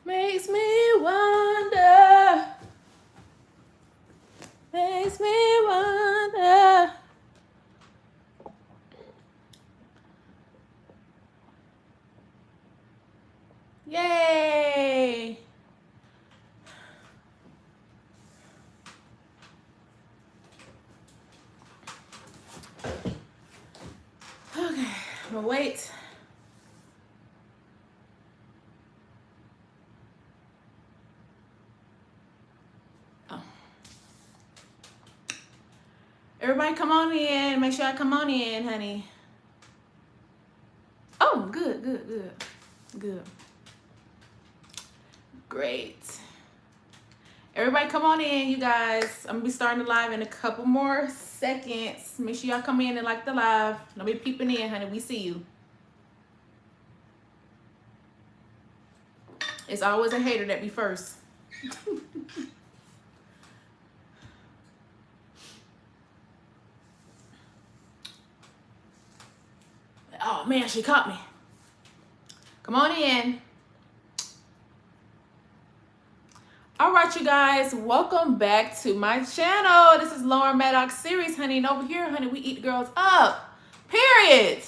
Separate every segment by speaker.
Speaker 1: Makes me wonder. Makes me wonder. Yay. Okay, I'm gonna wait. Oh. Everybody come on in. Make sure I come on in, honey. Oh, good, good, good. Good. Great. Everybody come on in, you guys. I'm gonna be starting the live in a couple more seconds. Make sure y'all come in and like the live. Don't be peeping in, honey. We see you. It's always a hater that be first. Oh man, she caught me. Come on in. All right, you guys, welcome back to my channel. This is Lauren Maddox series, honey. And over here, honey, we eat girls up. Period.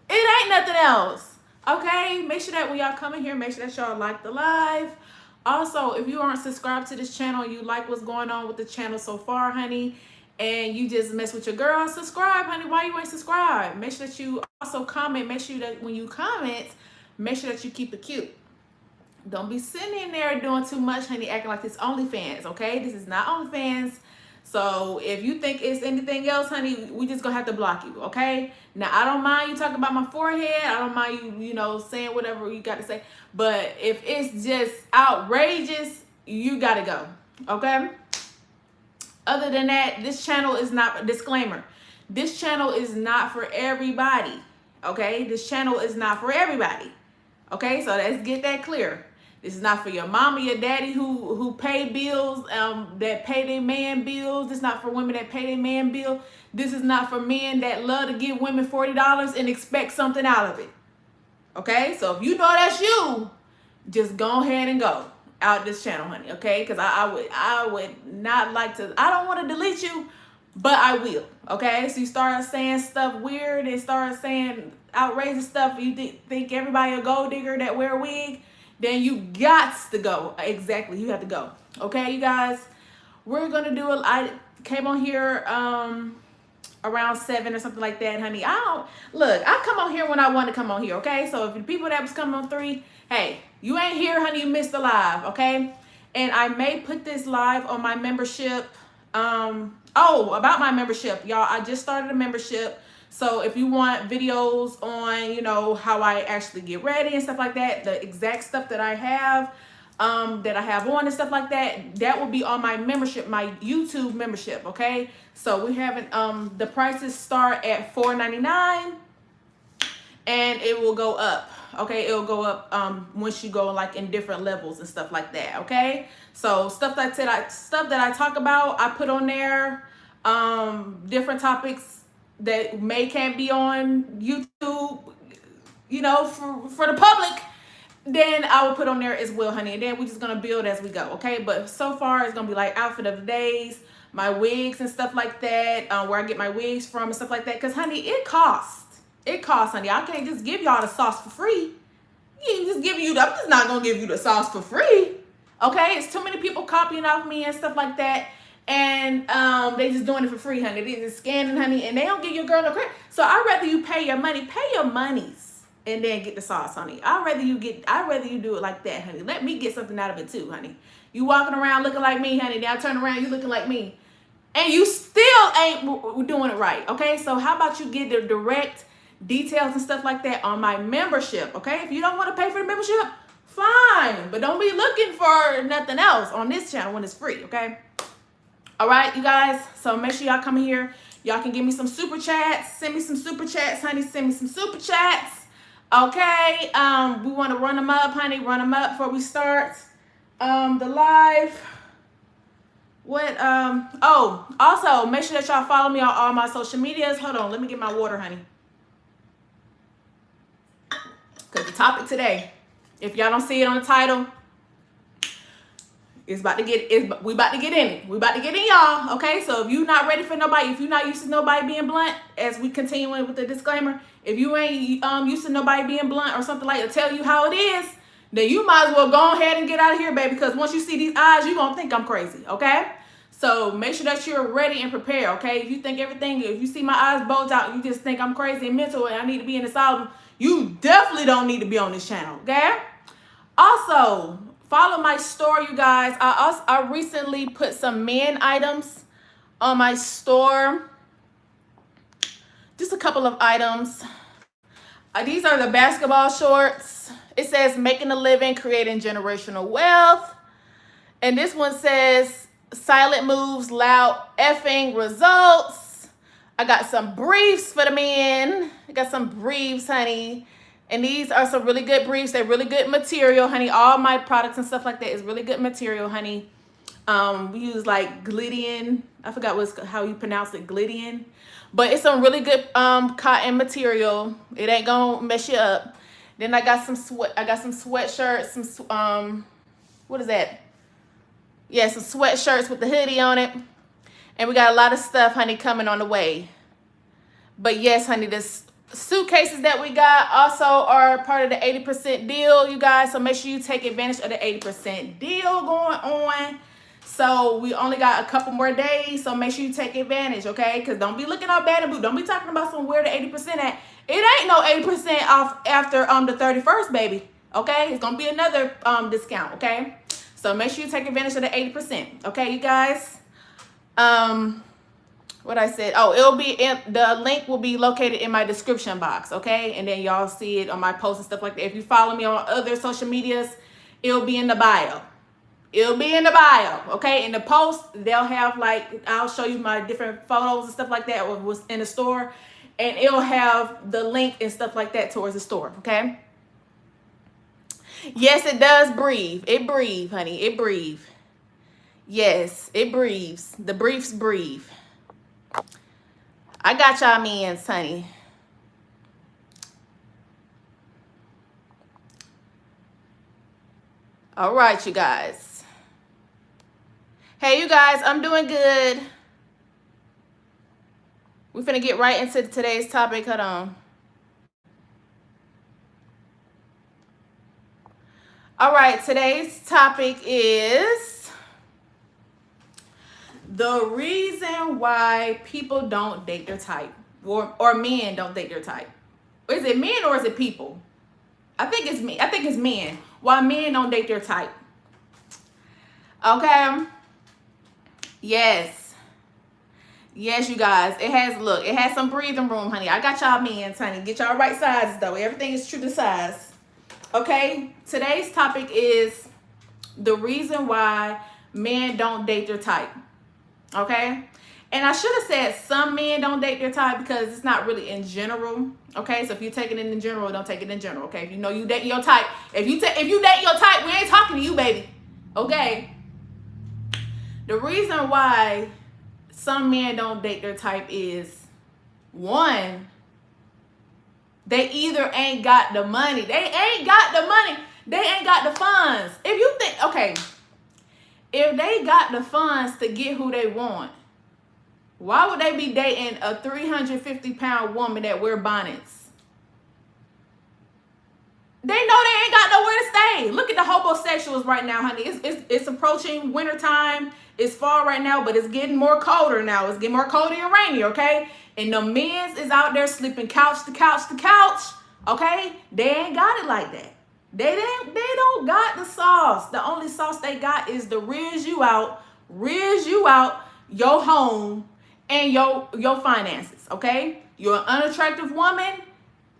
Speaker 1: It ain't nothing else. Okay? Make sure that when y'all come in here, make sure that y'all like the live. Also, if you aren't subscribed to this channel, you like what's going on with the channel so far, honey, and you just mess with your girl, subscribe, honey. Why you ain't subscribed? Make sure that you also comment. Make sure that when you comment, make sure that you keep it cute. Don't be sitting in there doing too much, honey, acting like it's OnlyFans, okay? This is not OnlyFans. So if you think it's anything else, honey, we just gonna have to block you, okay? Now, I don't mind you talking about my forehead. I don't mind you, saying whatever you got to say. But if it's just outrageous, you gotta go, okay? Other than that, this channel is not, disclaimer, this channel is not for everybody, okay? This channel is not for everybody, okay? So let's get that clear. This is not for your mama, your daddy who pay bills, that pay their man bills. This is not for women that pay their man bill. This is not for men that love to give women $40 and expect something out of it. Okay? So if you know that's you, just go ahead and go out this channel, honey. Okay? Because I would not like to, I don't want to delete you, but I will. Okay? So you start saying stuff weird and start saying outrageous stuff. You think everybody a gold digger that wear a wig, then you got to go. Exactly, you have to go. Okay, you guys, we're gonna do I came on here around 7 or something like that, honey. I come on here when I want to come on here, okay? So if the people that was coming on 3, hey, you ain't here, honey, you missed the live, okay? And I may put this live on my membership. About my membership, y'all, I just started a membership. So if you want videos on, how I actually get ready and stuff like that, the exact stuff that I have on and stuff like that, that will be on my membership, my YouTube membership, okay? So we haven't, the prices start at $4.99 and it will go up, okay? It'll go up once you go like in different levels and stuff like that, okay? So stuff that I talk about, I put on there, different topics that can't be on YouTube, for the public, then I will put on there as well, honey. And then we're just gonna build as we go, okay? But so far it's gonna be like outfit of the days, my wigs and stuff like that, where I get my wigs from and stuff like that. Cause honey, it costs, honey. I can't just give y'all the sauce for free. I'm just not gonna give you the sauce for free, okay? It's too many people copying off me and stuff like that. And they just doing it for free, honey. They just scanning, honey, and they don't give your girl no credit. So I'd rather you pay your monies, and then get the sauce, honey. I'd rather you do it like that, honey. Let me get something out of it too, honey. You walking around looking like me, honey. Now turn around, you looking like me, and you still ain't doing it right, okay? So how about you get the direct details and stuff like that on my membership, okay? If you don't want to pay for the membership, fine, but don't be looking for nothing else on this channel when it's free, okay? All right, you guys. So make sure y'all come here. Y'all can give me some super chats. Send me some super chats, honey. Send me some super chats. Okay. We want to run them up, honey. Run them up before we start the live. What? Oh, also make sure that y'all follow me on all my social medias. Hold on. Let me get my water, honey. Because the topic today, if y'all don't see it on the title, we about to get in it. We about to get in, y'all. Okay, so if you're not ready for nobody, if you're not used to nobody being blunt, as we continue with the disclaimer, if you ain't used to nobody being blunt or something like to tell you how it is, then you might as well go ahead and get out of here, baby. Because once you see these eyes, you're gonna think I'm crazy. Okay, so make sure that you're ready and prepared. Okay, if you think everything, if you see my eyes bulge out, you just think I'm crazy and mental and I need to be in the asylum, you definitely don't need to be on this channel. Okay. Also, follow my store, you guys. I recently put some men items on my store. Just a couple of items. These are the basketball shorts. It says making a living, creating generational wealth. And this one says silent moves, loud effing results. I got some briefs for the men. I got some briefs, honey. And these are some really good briefs. They're really good material, honey. All my products and stuff like that is really good material, honey. We use like Glydian. I forgot how you pronounce it, Glydian. But it's some really good cotton material. It ain't gonna mess you up. Then I got some sweatshirts, some what is that? Yeah, some sweatshirts with the hoodie on it. And we got a lot of stuff, honey, coming on the way. But yes, honey, this suitcases that we got also are part of the 80% deal, you guys. So make sure you take advantage of the 80% deal going on. So we only got a couple more days, so make sure you take advantage, okay? Because don't be looking all bad and blue. Don't be talking about some where the 80% at. It ain't no 80% off after the 31st, baby. Okay? It's gonna be another discount, okay? So make sure you take advantage of the 80%. Okay, you guys? What I said, oh, it'll be in the link will be located in my description box, okay? And then y'all see it on my posts and stuff like that. If you follow me on other social medias, it'll be in the bio. It'll be in the bio, okay? In the post, they'll have like, I'll show you my different photos and stuff like that, what was in the store, and it'll have the link and stuff like that towards the store, okay? Yes, it does breathe. It breathes, honey. It breathes. Yes, it breathes. The briefs breathe. I got y'all men's, honey. All right, you guys. Hey, you guys, I'm doing good. We're finna get right into today's topic. Hold on. All right, today's topic is the reason why people don't date their type, or men don't date their type. Is it men or is it people? I think it's me. I think it's men. Why men don't date their type. Okay. Yes. Yes, you guys. It has some breathing room, honey. I got y'all men's, honey. Get y'all right sizes, though. Everything is true to size. Okay. Today's topic is the reason why men don't date their type. Okay. And I should have said some men don't date their type because it's not really in general. Okay. So if you're taking it in general, don't take it in general. Okay. If you know you date your type, if you date your type, we ain't talking to you, baby. Okay. The reason why some men don't date their type is, one, they either ain't got the money. They ain't got the money. They ain't got the funds. If you think, okay, if they got the funds to get who they want, why would they be dating a 350-pound woman that wear bonnets? They know they ain't got nowhere to stay. Look at the homosexuals right now, honey. It's approaching wintertime. It's fall right now, but it's getting more colder now. It's getting more colder and rainy, okay? And the men's is out there sleeping couch to couch to couch, okay? They ain't got it like that. They don't got the sauce. The only sauce they got is the riz you out your home and your finances, okay? You're an unattractive woman.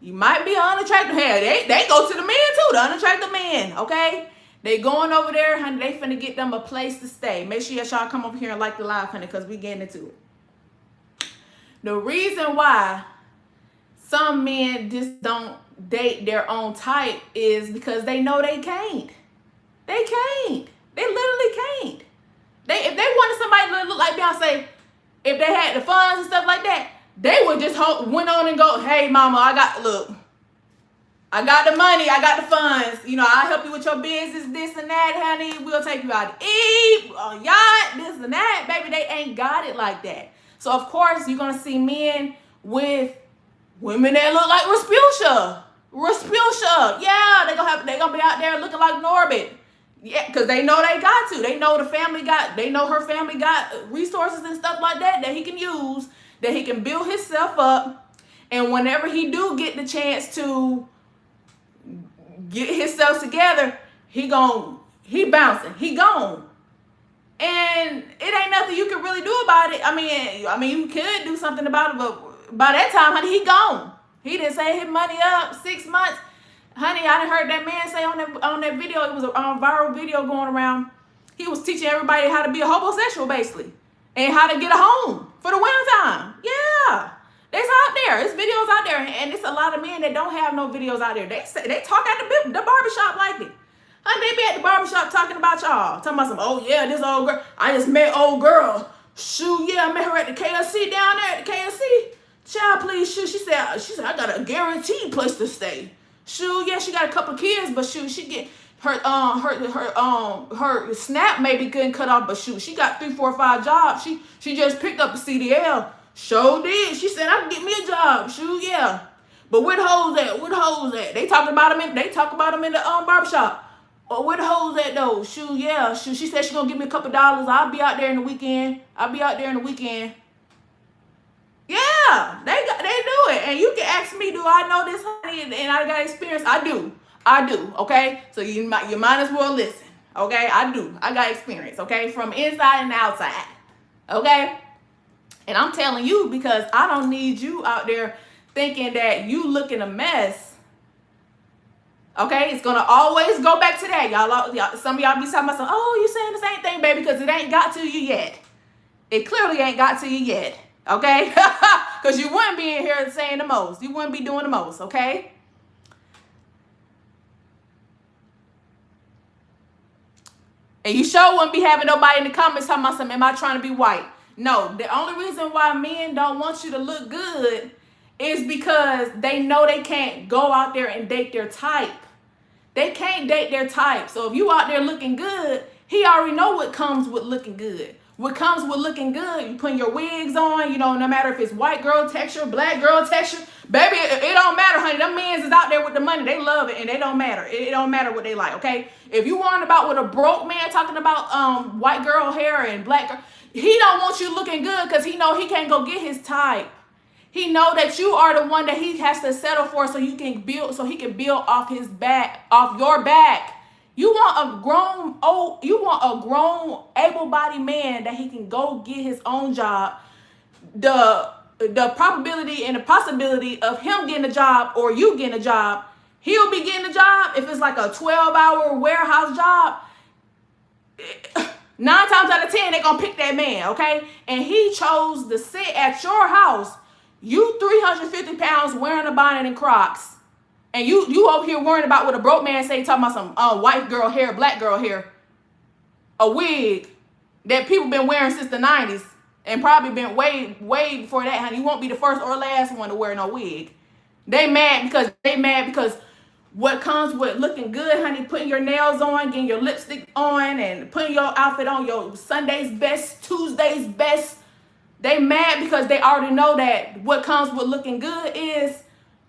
Speaker 1: You might be unattractive. Hell, they go to the men too, the unattractive men, okay? They going over there, honey. They finna get them a place to stay. Make sure y'all come over here and like the live, honey, because we getting into it. The reason why some men just don't date their own type is because they know they can't. They can't. They literally can't. If they wanted somebody to look like Beyonce, if they had the funds and stuff like that, they would just went on and go, hey, mama, I got the money, I got the funds. You know, I'll help you with your business, this and that, honey. We'll take you out to eat, a yacht, this and that. Baby, they ain't got it like that. So, of course, you're going to see men with women that look like Rasputia. Yeah, they gonna be out there looking like Norbit. Yeah, because they know they got to. They know her family got resources and stuff like that he can use, that he can build himself up. And whenever he do get the chance to get himself together, he bouncing. He gone. And it ain't nothing you can really do about it. I mean, you could do something about it, but by that time, honey, he gone. He didn't save his money up 6 months. Honey, I done heard that man say on that video, it was a viral video going around. He was teaching everybody how to be a homosexual, basically, and how to get a home for the winter time. Yeah, it's out there. It's videos out there, and it's a lot of men that don't have no videos out there. They talk at the barbershop like it. Honey, they be at the barbershop talking about y'all. Talking about some, oh yeah, this old girl. I just met old girl. Shoot, yeah, I met her at the KFC down there at the KFC. Child, please, shoot. She said, I got a guaranteed place to stay. Shoot, yeah, she got a couple kids, but shoot, she get her SNAP maybe couldn't cut off, but shoot, she got 3, 4, 5 jobs. She just picked up a CDL. Sure did. She said, I can get me a job. Shoot, yeah. But where the hoes at? Where the hoes at? They talk about them in the barbershop. Or where the hoes at though? Shoot, yeah. Shoot, she said she gonna give me a couple dollars. I'll be out there in the weekend. Yeah, they do it. And you can ask me, do I know this, honey? And I got experience. I do, okay? So you might as well listen, okay? I do. I got experience, okay? From inside and outside, okay? And I'm telling you because I don't need you out there thinking that you looking a mess, okay? It's going to always go back to that. Y'all, some of y'all be talking about, oh, you saying the same thing, baby, because it ain't got to you yet. It clearly ain't got to you yet. Okay? Because you wouldn't be in here saying the most. You wouldn't be doing the most, okay? And you sure wouldn't be having nobody in the comments talking about something, am I trying to be white? No, the only reason why men don't want you to look good is because they know they can't go out there and date their type. They can't date their type. So if you out there looking good, he already know what comes with looking good. What comes with looking good, you putting your wigs on, you know, no matter if it's white girl texture, black girl texture, baby, it don't matter, honey. Them men's is out there with the money. They love it, and they don't matter. It don't matter what they like, okay? If you want about with a broke man talking about white girl hair and black girl, he don't want you looking good because he know he can't go get his type. He know that you are the one that he has to settle for so he can build off his back, off your back. You want a grown, able-bodied man that he can go get his own job. The probability and the possibility of him getting a job or you getting a job, he'll be getting a job if it's like a 12-hour warehouse job. 9 times out of 10, they're going to pick that man, okay? And he chose to sit at your house, you 350 pounds wearing a bonnet and Crocs. And you over here worrying about what a broke man say, talking about some white girl hair, black girl hair, a wig that people been wearing since the 90s and probably been way before that, honey. You won't be the first or last one to wear no wig. They mad because what comes with looking good, honey, putting your nails on, getting your lipstick on, and putting your outfit on, your Sunday's best, Tuesday's best. They mad because they already know that what comes with looking good is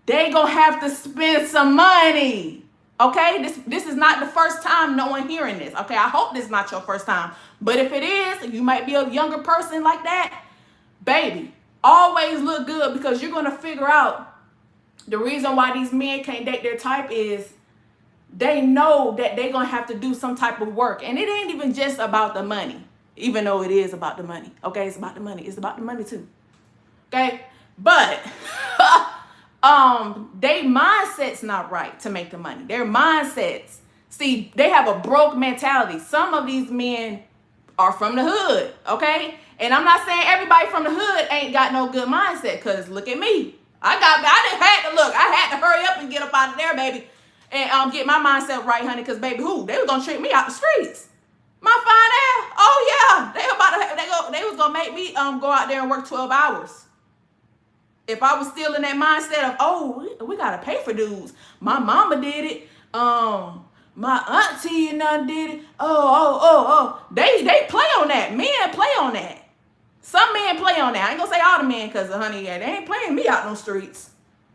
Speaker 1: they gonna have to spend some money, okay? This is not the first time no one hearing this, okay? I hope this is not your first time. But if it is, you might be a younger person like that, baby, always look good because you're gonna figure out the reason why these men can't date their type is they know that they're gonna have to do some type of work. And it ain't even just about the money, even though it is about the money, okay? It's about the money. It's about the money too, okay? But they mindset's not right to make the money. Their mindsets See, they have a broke mentality. Some of these men are from the hood, okay? And I'm not saying everybody from the hood ain't got no good mindset, because look at me. I had to hurry up and get up out of there, baby, and get my mindset right, honey, because baby, they was gonna trick me out the streets. My fine ass, oh yeah, they was gonna make me go out there and work 12 hours. If I was still in that mindset of, oh, we gotta pay for dudes. My mama did it. My auntie and I did it. Oh. They play on that. Men play on that. Some men play on that. I ain't gonna say all the men, because honey, yeah, they ain't playing me out no streets.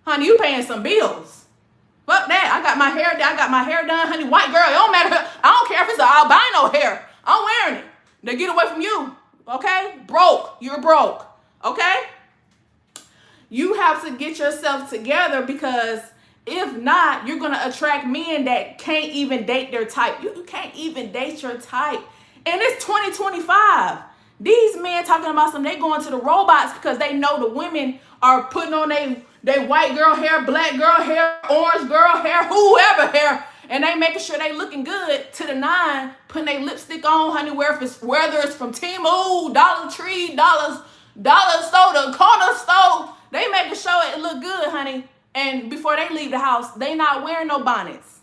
Speaker 1: Honey, you paying some bills. Fuck that. I got my hair done, honey. White girl, it don't matter. I don't care if it's an albino hair. I'm wearing it. They get away from you. Okay? Broke. You're broke. Okay? You have to get yourself together, because if not, you're going to attract men that can't even date their type. You can't even date your type. And it's 2025. These men talking about they going to the robots because they know the women are putting on they white girl hair, black girl hair, orange girl hair, whoever hair, and they making sure they looking good to the nine, putting their lipstick on, honey, whether it's from Temu, Dollar Tree, Dollar Store, the corner store. They making sure it look good, honey. And before they leave the house, they not wearing no bonnets.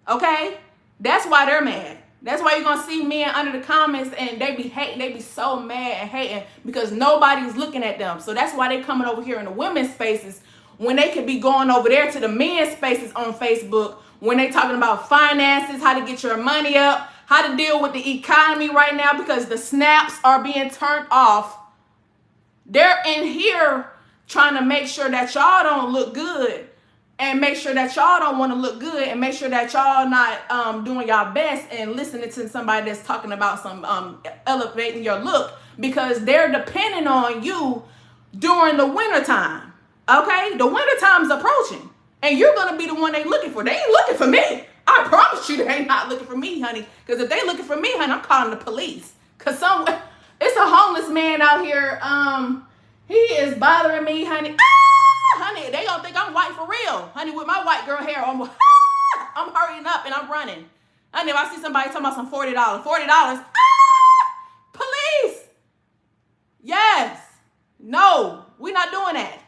Speaker 1: Okay? That's why they're mad. That's why you're going to see men under the comments and they be hating. They be so mad and hating because nobody's looking at them. So that's why they coming over here in the women's spaces when they could be going over there to the men's spaces on Facebook when they talking about finances, how to get your money up, how to deal with the economy right now because the snaps are being turned off. They're in here trying to make sure that y'all don't look good and make sure that y'all don't want to look good and make sure that y'all not doing y'all best and listening to somebody that's talking about some elevating your look because they're depending on you during the winter time. Okay? The winter time's approaching and you're going to be the one they looking for. They ain't looking for me. I promise you they ain't not looking for me, honey. Because if they looking for me, honey, I'm calling the police. Because it's a homeless man out here. He is bothering me, honey. Honey, they gonna think I'm white for real. Honey, with my white girl hair, I'm hurrying up and I'm running. Honey, if I see somebody talking about some $40, police. Yes. No, we're not doing that.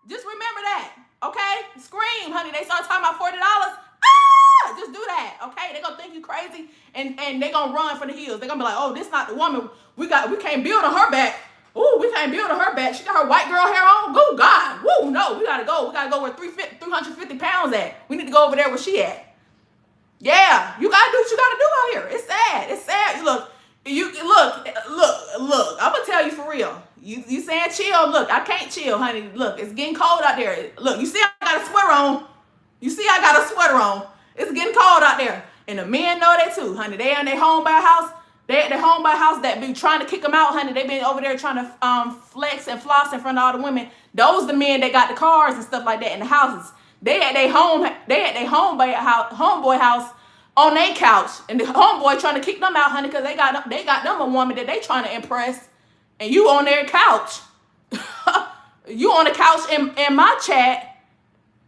Speaker 1: Just remember that, okay? Scream, honey. They start talking about $40. Just do that, okay? They gonna think you crazy and they gonna run for the hills. They gonna be like, oh, this not the woman. We can't build on her back. Ooh, we can't build on her back. She got her white girl hair on. Oh, God. Woo, no, we gotta go. We gotta go where 350 pounds at. We need to go over there where she at. Yeah, you gotta do what you gotta do out here. It's sad. It's sad. Look. I'm gonna tell you for real. You saying chill? Look, I can't chill, honey. Look, it's getting cold out there. Look, you see I got a sweater on. It's getting cold out there, and the men know that too, honey. They in their home by house. They at their home by house that be trying to kick them out, honey. They been over there trying to flex and floss in front of all the women. Those the men that got the cars and stuff like that in the houses. They at their homeboy house on their couch, and the homeboy trying to kick them out, honey, because they got them a woman that they trying to impress, and you on their couch. You on the couch in my chat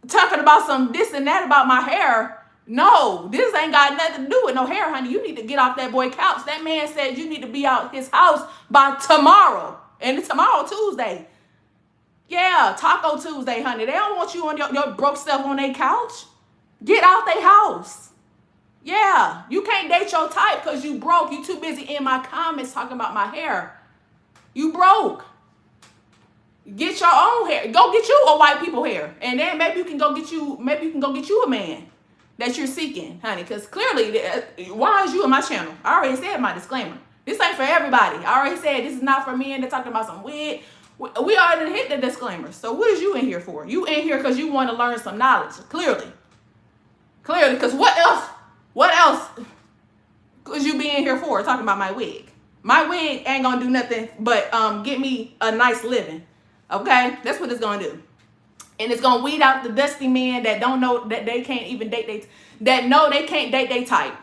Speaker 1: talking about some this and that about my hair. No, this ain't got nothing to do with no hair, honey. You need to get off that boy couch. That man said you need to be out his house by tomorrow. And tomorrow, Tuesday. Yeah, Taco Tuesday, honey. They don't want you on your broke stuff on their couch. Get out their house. Yeah, you can't date your type because you broke. You too busy in my comments talking about my hair. You broke. Get your own hair. Go get you a white people hair. And then maybe you can go get you a man that you're seeking, honey, because clearly, why is you in my channel? I already said my disclaimer. This ain't for everybody. I already said this is not for men that talking about some wig. We already hit the disclaimer. So what is you in here for? You in here because you want to learn some knowledge, clearly, because what else could you be in here for talking about my wig? My wig ain't gonna do nothing but get me a nice living, okay? That's what it's gonna do. And it's gonna weed out the dusty men that don't know that they can't even date that know they can't date their type.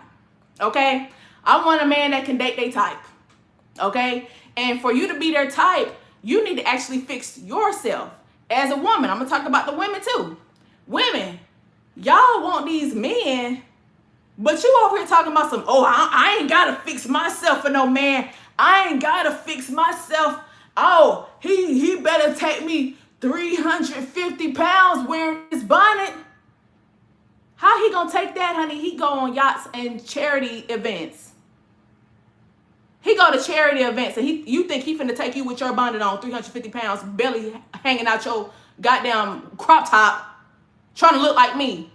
Speaker 1: Okay? I want a man that can date their type. Okay? And for you to be their type, you need to actually fix yourself as a woman. I'm gonna talk about the women too. Women, y'all want these men, but you over here talking about some, oh, I ain't gotta fix myself for no man. I ain't gotta fix myself. Oh, he better take me 350 pounds wearing his bonnet. How he gonna take that, honey? He go on yachts and charity events. He go to charity events and you think he finna take you with your bonnet on, 350 pounds, belly hanging out your goddamn crop top, trying to look like me.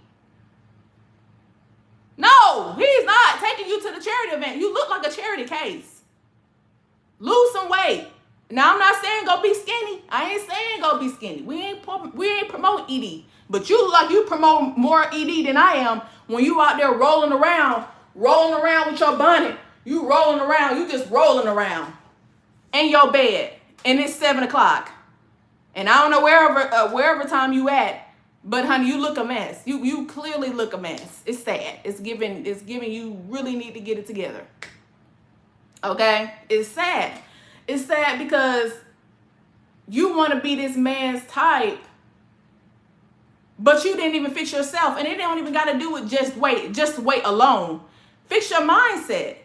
Speaker 1: No, he's not taking you to the charity event. You look like a charity case. Lose some weight. Now, I'm not saying go be skinny. I ain't saying go be skinny. We ain't promote ED. But you look like you promote more ED than I am when you out there rolling around with your bonnet. You rolling around. You just rolling around in your bed. And it's 7 o'clock. And I don't know wherever time you at. But honey, you look a mess. You clearly look a mess. It's sad. It's giving you really need to get it together. Okay? It's sad. It's sad because you want to be this man's type, but you didn't even fix yourself. And it don't even got to do with just weight alone. Fix your mindset.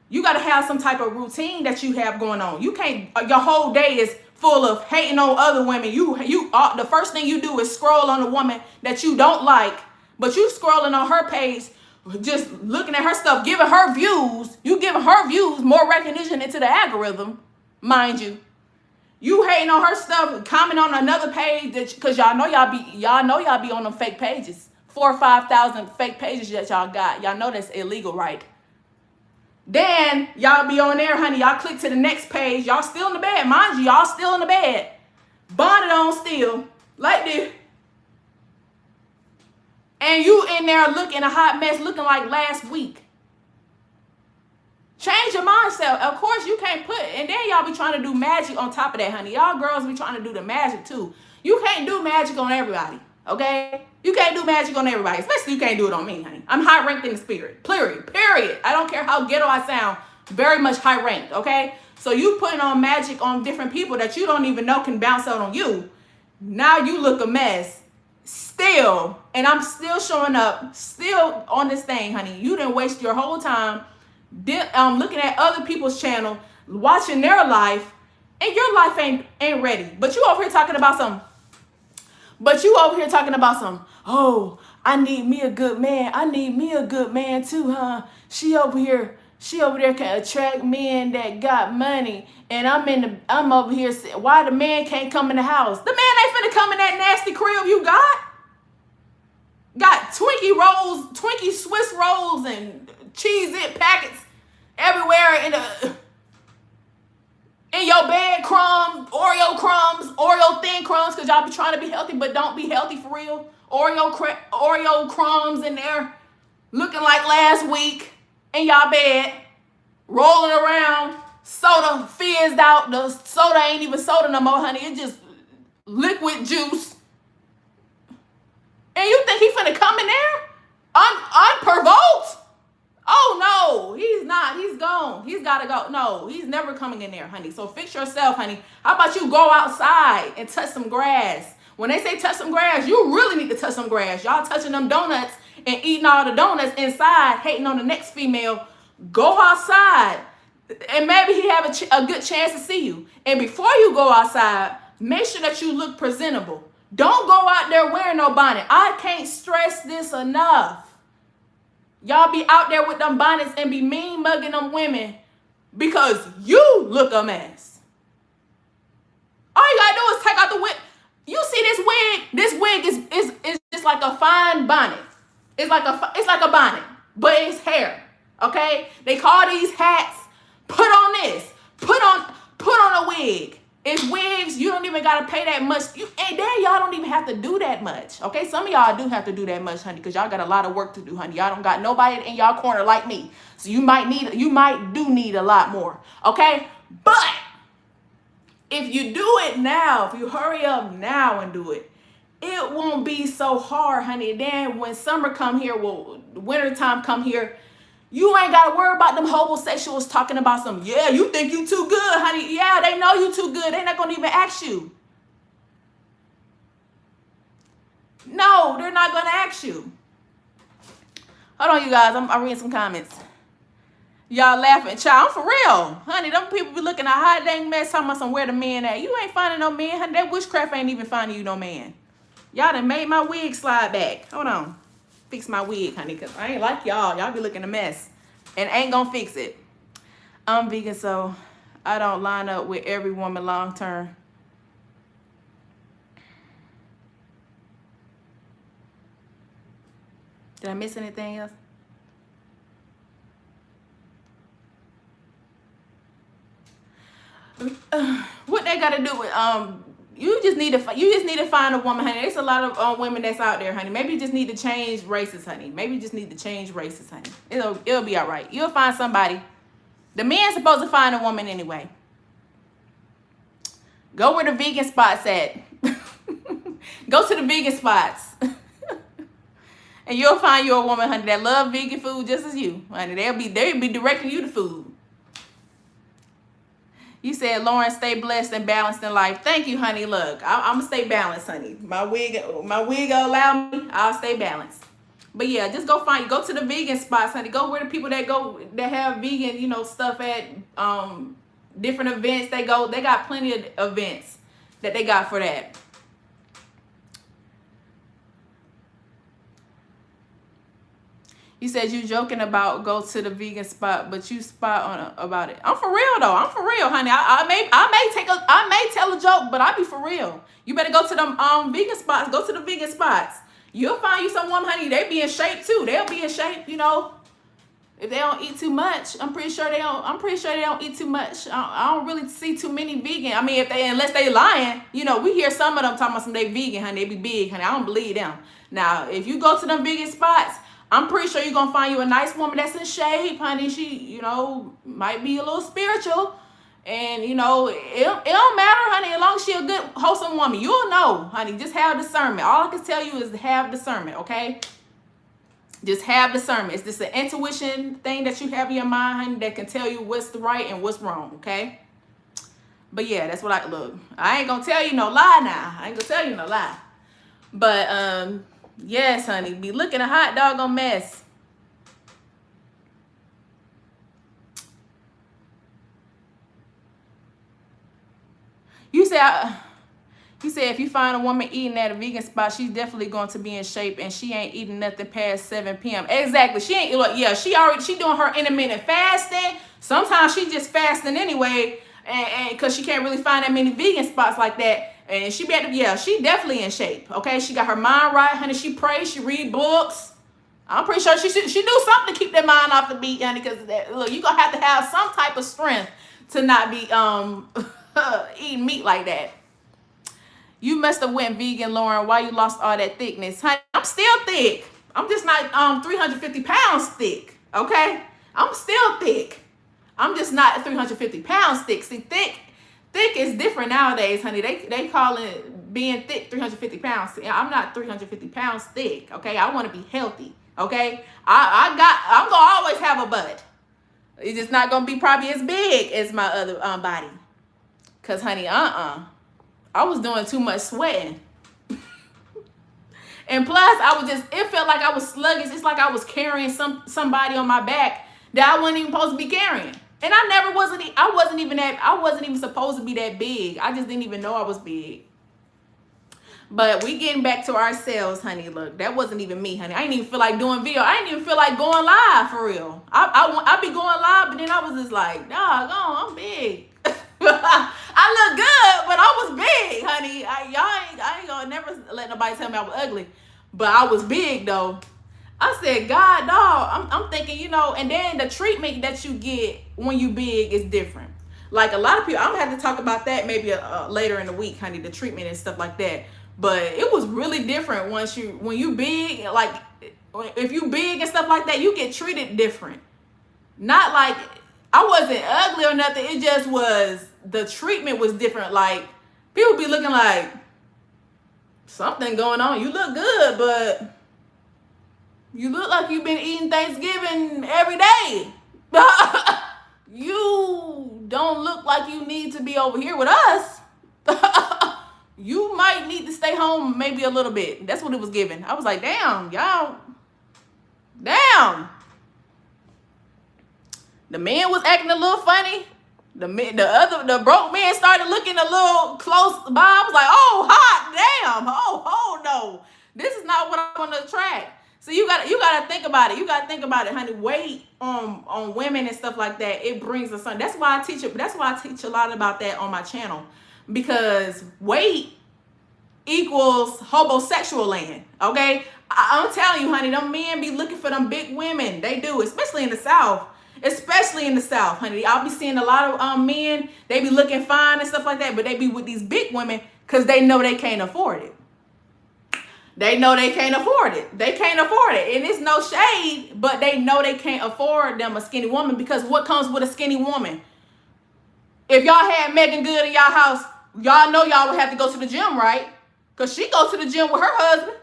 Speaker 1: You got to have some type of routine that you have going on. You can't, your whole day is full of hating on other women. The first thing you do is scroll on a woman that you don't like, but you scrolling on her page, just looking at her stuff, giving her views. You giving her views more recognition into the algorithm, mind you. You hating on her stuff, comment on another page because y'all know y'all be on them fake pages. 4,000 or 5,000 fake pages that y'all got. Y'all know that's illegal, right? Then y'all be on there, honey. Y'all click to the next page. Y'all still in the bed. Mind you, y'all still in the bed. Bonnet on still. Like this. And you in there looking a hot mess, looking like last week. Change your mindset. Of course, you can't put, and then y'all be trying to do magic on top of that, honey. Y'all girls be trying to do the magic too. You can't do magic on everybody, okay? You can't do magic on everybody, especially you can't do it on me, honey. I'm high ranked in the spirit, period. I don't care how ghetto I sound, very much high ranked, okay? So you putting on magic on different people that you don't even know can bounce out on you. Now you look a mess still, and I'm still showing up, still on this thing, honey. You didn't waste your whole time looking at other people's channel, watching their life, and your life ain't ready. But you over here talking about some, oh, I need me a good man. I need me a good man too, huh? She over there can attract men that got money. And I'm over here saying, why the man can't come in the house? The man ain't finna come in that nasty crib you got. Got Twinkie Swiss rolls and Cheez-It packets everywhere in your bed, Oreo thin crumbs, because y'all be trying to be healthy, but don't be healthy for real. Oreo crumbs in there, looking like last week in y'all bed, rolling around, soda fizzed out. The soda ain't even soda no more, honey. It's just liquid juice. And you think he finna come in there unprovoked? Oh, no, he's not. He's gone. He's got to go. No, he's never coming in there, honey. So fix yourself, honey. How about you go outside and touch some grass? When they say touch some grass, you really need to touch some grass. Y'all touching them donuts and eating all the donuts inside, hating on the next female. Go outside, and maybe he have a good chance to see you. And before you go outside, make sure that you look presentable. Don't go out there wearing no bonnet. I can't stress this enough. Y'all be out there with them bonnets and be mean mugging them women because you look a mess. All you gotta do is take out the wig. You see this wig? This wig is just like a fine bonnet. It's like a bonnet, but it's hair. Okay? They call these hats. Put on this. Put on a wig. It's wigs. You don't even gotta pay that much. And then y'all don't even have to do that much. Okay? Some of y'all do have to do that much, honey, because y'all got a lot of work to do, honey. Y'all don't got nobody in y'all corner like me. So you might need a lot more. Okay? But if you do it now, if you hurry up now and do it, it won't be so hard, honey. Then when summer come here, wintertime come here, you ain't got to worry about them homosexuals talking about some, yeah, you think you too good, honey. Yeah, they know you too good. They're not going to even ask you. No, they're not going to ask you. Hold on, you guys. I'm reading some comments. Y'all laughing. Child, I'm for real. Honey, them people be looking a hot dang mess talking about some where the man at. You ain't finding no man, honey. That witchcraft ain't even finding you no man. Y'all done made my wig slide back. Hold on. Fix my wig, honey, because I ain't like y'all. Y'all be looking a mess. And ain't gonna fix it. I'm vegan, so I don't line up with every woman long term. Did I miss anything else? What they got to do with you just need to find a woman, honey. There's a lot of women that's out there, honey. Maybe you just need to change races, honey. Maybe you just need to change races, honey. It'll be all right. You'll find somebody. The man's supposed to find a woman anyway. Go where the vegan spots at. Go to the vegan spots. And you'll find you a woman, honey, that love vegan food just as you. Honey, they'll be directing you to food. You said, Lauren, stay blessed and balanced in life. Thank you, honey. Look, I'm going to stay balanced, honey. My wig allow me. I'll stay balanced. But yeah, just go to the vegan spots, honey. Go where the people that have vegan, stuff at different events. They got plenty of events that they got for that. You said you joking about go to the vegan spot, but you spot on about it. I'm for real though. I'm for real, honey. I may tell a joke, but I be for real. You better go to them vegan spots. Go to the vegan spots. You'll find you some woman, honey. They be in shape too. They'll be in shape, if they don't eat too much. I'm pretty sure they don't eat too much. I don't really see too many vegan. I mean, unless they lying, we hear some of them talking about some they vegan, honey. They be big, honey. I don't believe them. Now, if you go to them vegan spots, I'm pretty sure you're going to find you a nice woman that's in shape, honey. She, might be a little spiritual. And, it don't matter, honey, as long as she's a good, wholesome woman. You'll know, honey. Just have discernment. All I can tell you is have discernment, okay? Just have discernment. It's just an intuition thing that you have in your mind, honey, that can tell you what's the right and what's wrong, okay? But, yeah, that's what look. I ain't going to tell you no lie now. I ain't going to tell you no lie. But, yes, honey. Be looking a hot doggone mess. You said if you find a woman eating at a vegan spot, she's definitely going to be in shape, and she ain't eating nothing past 7 p.m. Exactly. She ain't. Look, yeah, she doing her intermittent fasting. Sometimes she just fasting anyway, and because she can't really find that many vegan spots like that. And she definitely in shape. Okay, she got her mind right, honey. She prays, she read books. I'm pretty sure she do something to keep that mind off the beat, honey. Because look, you gonna have to have some type of strength to not be eating meat like that. You must have went vegan, Lauren. Why you lost all that thickness, honey? I'm still thick. I'm just not 350 pounds thick. Okay, I'm still thick. I'm just not 350 pounds thick. See, thick is different nowadays, honey. They call it being thick 350 pounds. I'm not 350 pounds thick, okay? I want to be healthy, okay? I'm going to always have a butt. It's just not going to be probably as big as my other body. Because, honey, I was doing too much sweating. And plus, it felt like I was sluggish. It's like I was carrying somebody on my back that I wasn't even supposed to be carrying. And I wasn't even supposed to be that big. I just didn't even know I was big. But we getting back to ourselves, honey. Look, that wasn't even me, honey. I didn't even feel like doing video. I didn't even feel like going live for real. I be going live, but then I was just like, doggone, I'm big. I look good, but I was big, honey. I ain't gonna never let nobody tell me I was ugly. But I was big, though. I said, God, dog, I'm thinking, and then the treatment that you get when you big is different. Like a lot of people, I'm gonna have to talk about that maybe later in the week, honey, the treatment and stuff like that. But it was really different when you big, like if you big and stuff like that, you get treated different. Not like I wasn't ugly or nothing. It just was, the treatment was different. Like people be looking like something going on. You look good, but you look like you've been eating Thanksgiving every day. You don't look like you need to be over here with us. You might need to stay home maybe a little bit. That's what it was given. I was like, damn, y'all Damn. The man was acting a little funny. The broke man started looking a little close by. I was like, oh, hot damn. Oh no. This is not what I want to attract. So you gotta think about it. You gotta think about it, honey. Weight on women and stuff like that, it brings us something. That's why I teach a lot about that on my channel. Because weight equals homosexual land. Okay? I'm telling you, honey, them men be looking for them big women. They do, especially in the South. Especially in the South, honey. I'll be seeing a lot of men, they be looking fine and stuff like that, but they be with these big women because they know they can't afford it. They know they can't afford it. They can't afford it. And it's no shade, but they know they can't afford them a skinny woman, because what comes with a skinny woman? If y'all had Megan Good in y'all house, y'all know y'all would have to go to the gym, right? Because she goes to the gym with her husband.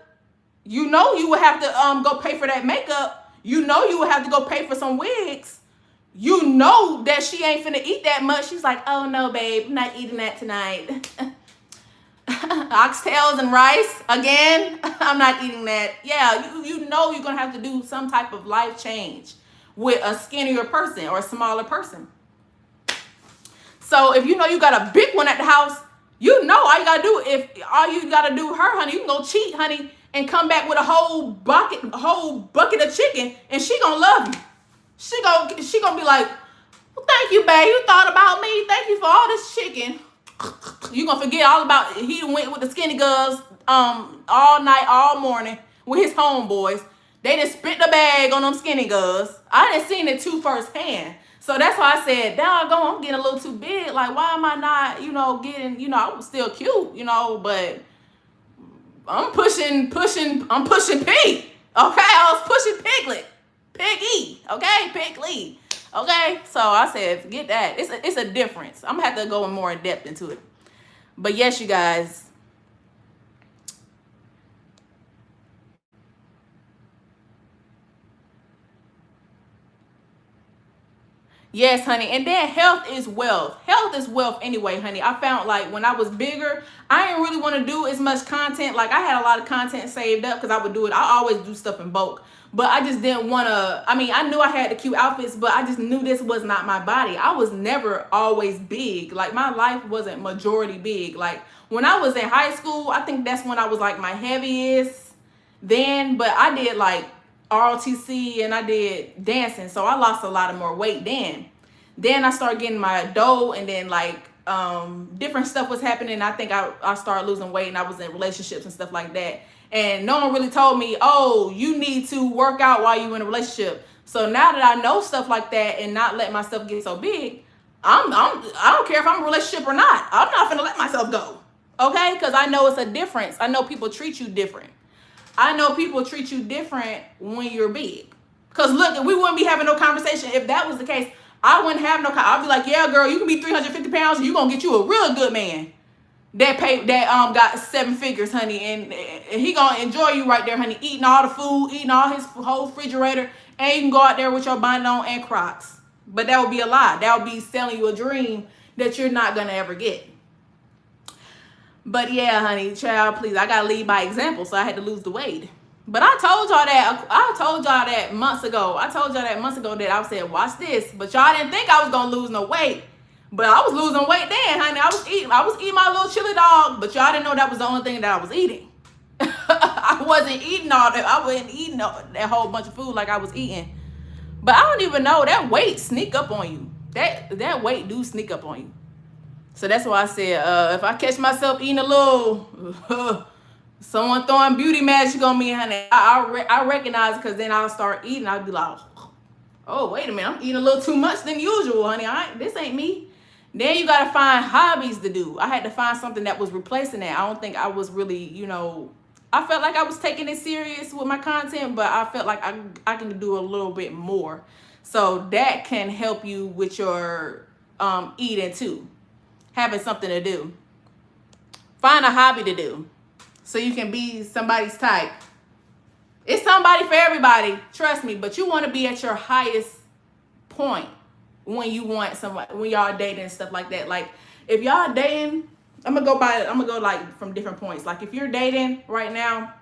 Speaker 1: You know you would have to go pay for that makeup. You know you would have to go pay for some wigs. You know that she ain't finna eat that much. She's like, oh no, babe, I'm not eating that tonight. Oxtails and rice again. I'm not eating that. Yeah, you know you're gonna have to do some type of life change with a skinnier person or a smaller person. So if you know you got a big one at the house, you know all you gotta do her, honey, you can go cheat, honey, and come back with a whole bucket of chicken, and she gonna love you. She gonna be like, well, thank you, babe. You thought about me. Thank you for all this chicken. You gonna forget all about it. He went with the skinny girls all night, all morning with his homeboys. They just spit the bag on them skinny girls. I didn't seen it too firsthand. So that's why I said, doggone, I'm getting a little too big. Like, why am I not, getting, I was still cute, but I'm pushing P. Okay, I was pushing Piglet. Piggy, okay? Pigly, okay? So I said, forget that. It's a difference. I'm gonna have to go more in depth into it. But yes, you guys. Yes, honey. And then health is wealth. Health is wealth anyway, honey. I found like when I was bigger, I didn't really want to do as much content. Like I had a lot of content saved up because I would do it. I always do stuff in bulk. But I just didn't want to, I knew I had the cute outfits, but I just knew this was not my body. I was never always big. Like my life wasn't majority big. Like when I was in high school, I think that's when I was like my heaviest then. But I did like ROTC and I did dancing. So I lost a lot of more weight then. Then I started getting my dough, and then like different stuff was happening. I think I started losing weight, and I was in relationships and stuff like that. And no one really told me, oh, you need to work out while you're in a relationship. So now that I know stuff like that and not let myself get so big, I don't care if I'm in a relationship or not. I'm not gonna let myself go. Okay? Because I know it's a difference. I know people treat you different. I know people treat you different when you're big. Because look, we wouldn't be having no conversation if that was the case. I wouldn't have no. I'd be like, yeah, girl, you can be 350 pounds and you're going to get you a real good man. That got 7 figures, honey, and he gonna enjoy you right there, honey, eating all the food, eating all his whole refrigerator, and you can go out there with your bonnet on and Crocs. But that would be a lie. That would be selling you a dream that you're not gonna ever get. But yeah, honey, child, please, I gotta lead by example, so I had to lose the weight. But I told y'all that months ago. I told y'all that months ago that I said, watch this, but y'all didn't think I was gonna lose no weight. But I was losing weight then, honey. I was eating my little chili dog, but y'all didn't know that was the only thing that I was eating. I wasn't eating all that. I wasn't eating that whole bunch of food like I was eating. But I don't even know, that weight sneak up on you. That weight do sneak up on you. So that's why I said, if I catch myself eating a little, someone throwing beauty magic on me, honey, I recognize it, because then I'll start eating. I'll be like, oh, wait a minute, I'm eating a little too much than usual, honey. This ain't me. Then you got to find hobbies to do. I had to find something that was replacing that. I don't think I was really, I felt like I was taking it serious with my content, but I felt like I can do a little bit more. So that can help you with your eating too. Having something to do. Find a hobby to do so you can be somebody's type. It's somebody for everybody, trust me, but you want to be at your highest point when you want somebody, when y'all dating and stuff like that. Like if y'all dating, I'm gonna go like from different points. Like if you're dating right now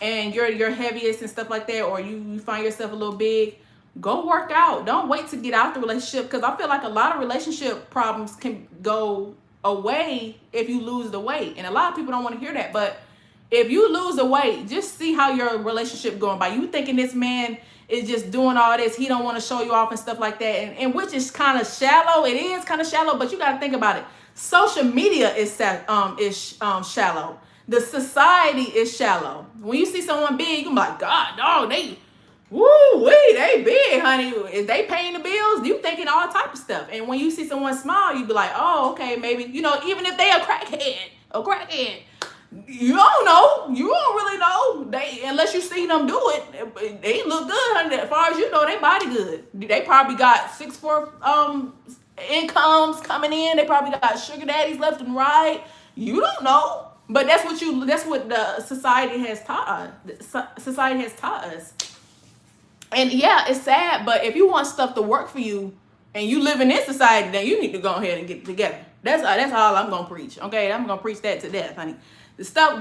Speaker 1: and you're heaviest and stuff like that, or you find yourself a little big, go work out. Don't wait to get out the relationship, because I feel like a lot of relationship problems can go away if you lose the weight. And a lot of people don't want to hear that, but if you lose the weight, just see how your relationship going by. You thinking this man is just doing all this, he don't want to show you off and stuff like that, and which is kind of shallow. It is kind of shallow, but you got to think about it. Social media is shallow. The society is shallow. When you see someone big, you can be like, God, dog, they big, honey. Is they paying the bills? You thinking all type of stuff. And when you see someone small, you be like, oh, okay, maybe, even if they a crackhead, you don't know. You don't really know. Unless you see them do it, they look good, honey. As far as you know, they body good. They probably got 6'4" incomes coming in. They probably got sugar daddies left and right. You don't know. But that's what the society has taught us. And yeah, it's sad, but if you want stuff to work for you and you live in this society, then you need to go ahead and get it together. That's all I'm gonna preach. Okay, I'm gonna preach that to death, honey. Do stuff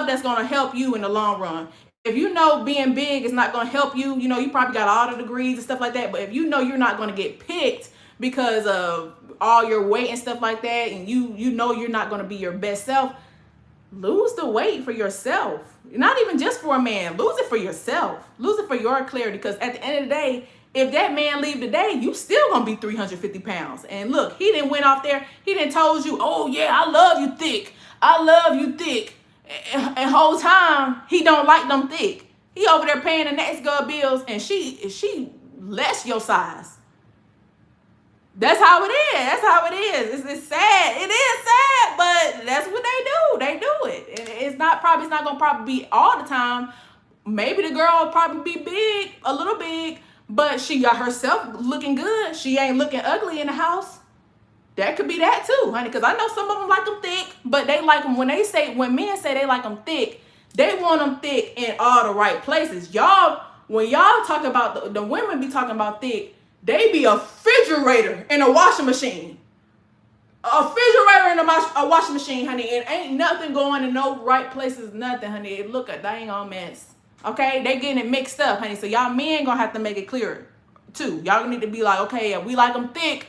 Speaker 1: that's gonna help you in the long run. If you know being big is not gonna help you, you probably got all the degrees and stuff like that, but if you know you're not gonna get picked because of all your weight and stuff like that, and you know you're not gonna be your best self, lose the weight for yourself. Not even just for a man. Lose it for yourself. Lose it for your clarity. Because at the end of the day, if that man leave today, you still gonna be 350 pounds. And look, he didn't went off there. He didn't told you, oh yeah, I love you thick. I love you thick. And whole time he don't like them thick. He over there paying the next girl bills, and she less your size. That's how it is. It's sad. It is sad, but that's what they do. They do it. And it's not gonna be all the time. Maybe the girl will probably be big, a little big, but she got herself looking good. She ain't looking ugly in the house. That could be that too, honey. Because I know some of them like them thick, but they like them when men say they like them thick, they want them thick in all the right places. When y'all talk about the women be talking about thick, they be a refrigerator and a washing machine. A refrigerator and a washing machine, honey. It ain't nothing going in no right places, nothing, honey. It look a dang on mess. Okay? They getting it mixed up, honey. So y'all men gonna have to make it clearer, too. Y'all need to be like, okay, yeah, we like them thick,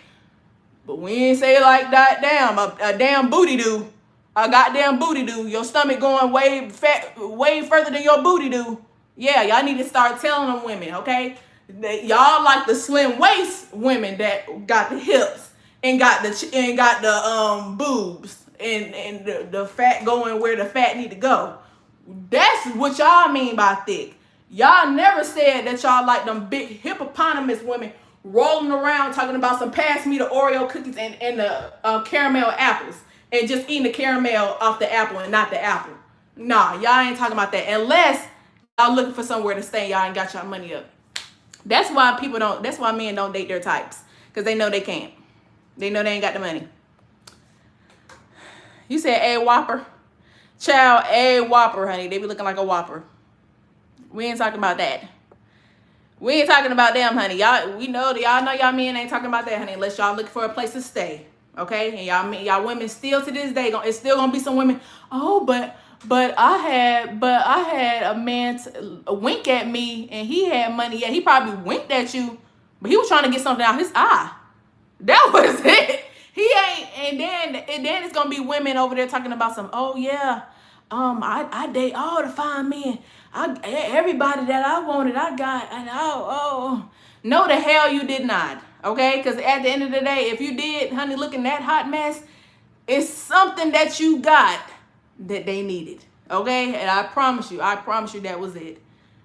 Speaker 1: but we ain't say like that damn, a damn booty do. A goddamn booty do. Your stomach going way further than your booty do. Yeah, y'all need to start telling them women, okay? Y'all like the slim waist women that got the hips and got the boobs and the fat going where the fat need to go. That's what y'all mean by thick. Y'all never said that y'all like them big hippopotamus women rolling around talking about some pass me the Oreo cookies and the caramel apples and just eating the caramel off the apple and not the apple. Nah, y'all ain't talking about that unless y'all looking for somewhere to stay. Y'all ain't got y'all money up. That's why men don't date their types, because they know they can't. They know they ain't got the money. You said a Whopper? Child, a Whopper, honey. They be looking like a Whopper. We ain't talking about that. We ain't talking about them, honey. Y'all know y'all men ain't talking about that, honey, unless y'all looking for a place to stay. Okay? And y'all women still to this day, it's still gonna be some women, oh, but I had a man wink at me and he had money. Yeah, he probably winked at you, but he was trying to get something out his eye. That was it. He ain't, and then it's gonna be women over there talking about some, oh yeah, I date all the fine men. Everybody that I wanted, I got, and no, the hell you did not. Okay, because at the end of the day, if you did, honey, looking that hot mess, it's something that you got that they needed. Okay, and I promise you that was it.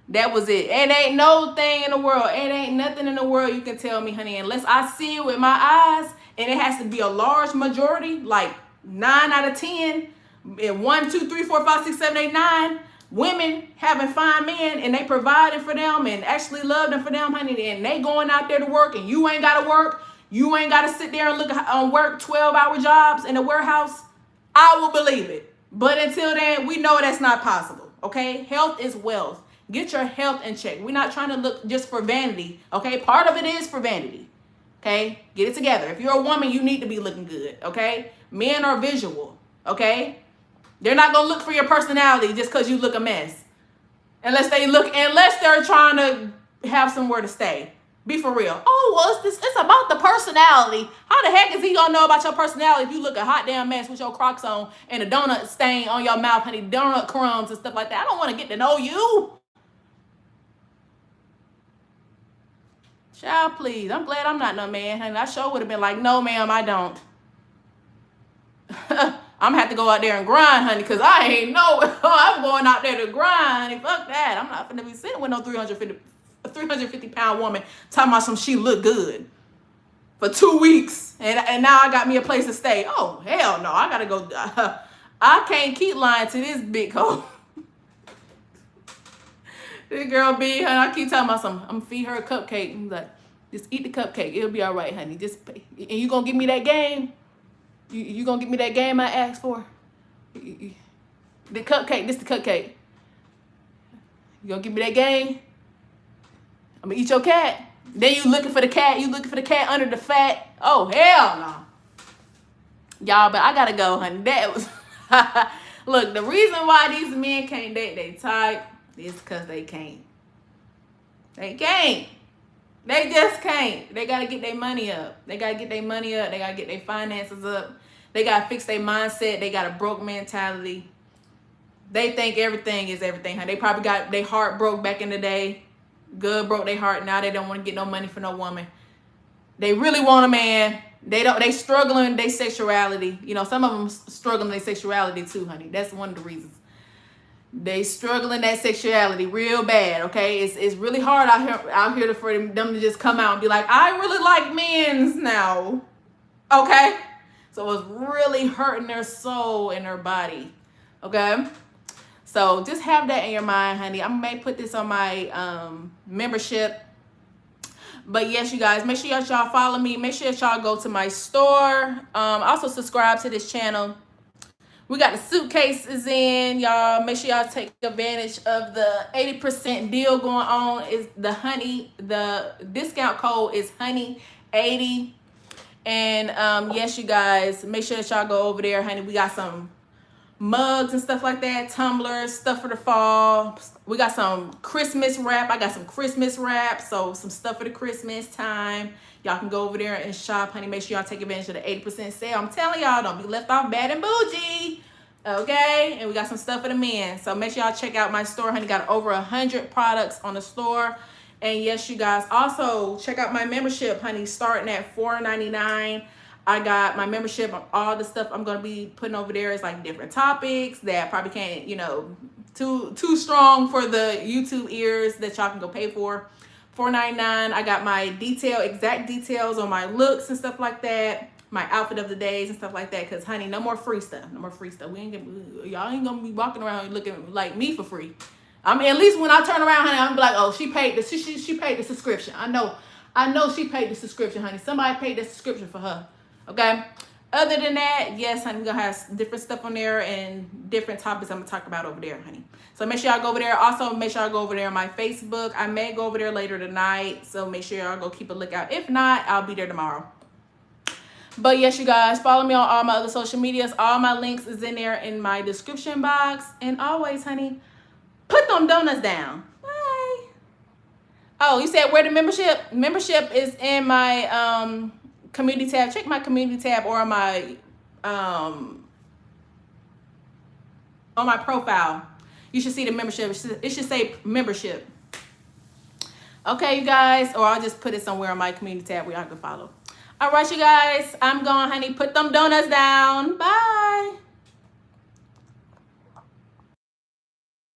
Speaker 1: That was it. It ain't no thing in the world. It ain't nothing in the world you can tell me, honey, unless I see it with my eyes, and it has to be a large majority, like 9 out of 10, and 1, 2, 3, 4, 5, 6, 7, 8, 9 women having fine men, and they providing for them and actually love them for them, honey, and they going out there to work, and you ain't got to work. You ain't got to sit there and work 12-hour jobs in a warehouse. I will believe it. But until then, we know that's not possible. Okay? Health is wealth. Get your health in check. We're not trying to look just for vanity. Okay? Part of it is for vanity. Okay? Get it together. If you're a woman, you need to be looking good. Okay? Men are visual. Okay? They're not going to look for your personality just because you look a mess. Unless they're trying to have somewhere to stay. Be for real. Oh, well, it's about the personality. How the heck is he gonna know about your personality if you look a hot damn mess with your Crocs on and a donut stain on your mouth, honey, donut crumbs and stuff like that? I don't want to get to know you. Child, please. I'm glad I'm not no man, honey. I sure would have been like, no, ma'am, I don't. I'm gonna have to go out there and grind, honey, because I ain't know. I'm going out there to grind, honey. Fuck that. I'm not gonna be sitting with no 350-pound woman talking about some she look good for 2 weeks, and now I got me a place to stay. Oh, hell no. I gotta go. I can't keep lying to this big hoe. This girl be, honey, I keep talking about something. I'm gonna feed her a cupcake. I'm like, just eat the cupcake. It'll be all right, honey. And you gonna give me that game? You gonna give me that game I asked for? The cupcake, this the cupcake. You gonna give me that game? I'm gonna eat your cat. Then you looking for the cat. You looking for the cat under the fat. Oh, hell no. Y'all, but I gotta go, honey. That was... Look, the reason why these men can't date they type is because they can't. They can't. They just can't. They got to get their money up. They got to get their money up. They got to get their finances up. They got to fix their mindset. They got a broke mentality. They think everything is everything. They probably got their heart broke back in the day. Good broke their heart. Now they don't want to get no money for no woman. They really want a man. They struggling their sexuality. You know, some of them struggling their sexuality too, honey. That's one of the reasons. They struggling that sexuality real bad, okay? It's really hard out here for them to just come out and be like, I really like men's now, okay? So it's really hurting their soul and their body, okay? So just have that in your mind, honey. I may put this on my membership. But yes, you guys, make sure y'all follow me. Make sure y'all go to my store. Also subscribe to this channel. We got the suitcases in, y'all. Make sure y'all take advantage of the 80% deal going on. Is the discount code is honey80. And yes, you guys, make sure that y'all go over there, honey. We got some mugs and stuff like that, tumblers, stuff for the fall. We got some Christmas wrap. I got some Christmas wrap, so some stuff for the Christmas time. Y'all can go over there and shop, honey. Make sure y'all take advantage of the 80% sale. I'm telling y'all, don't be left off bad and bougie. Okay? And we got some stuff for the men. So make sure y'all check out my store, honey. Got over 100 products on the store. And yes, you guys, also check out my membership, honey, starting at $4.99. I got my membership. All the stuff I'm going to be putting over there is like different topics that probably can't, you know, too strong for the YouTube ears that y'all can go pay for. $4.99. I got my exact details on my looks and stuff like that. My outfit of the days and stuff like that. Because, honey, no more free stuff. No more free stuff. Y'all ain't going to be walking around looking like me for free. I mean, at least when I turn around, honey, I'm be like, oh, she paid the subscription. I know she paid the subscription, honey. Somebody paid the subscription for her. Okay? Other than that, yes, honey, we're going to have different stuff on there and different topics I'm going to talk about over there, honey. So make sure y'all go over there. Also, make sure y'all go over there on my Facebook. I may go over there later tonight. So make sure y'all go keep a lookout. If not, I'll be there tomorrow. But yes, you guys, follow me on all my other social medias. All my links is in there in my description box. And always, honey, put them donuts down. Bye. Oh, you said where the membership? Membership is in my community tab. Check my community tab or my on my profile. You should see the membership. It should say membership. Okay, you guys, or I'll just put it somewhere on my community tab where y'all can follow. All right, you guys, I'm gone, honey. Put them donuts down. Bye.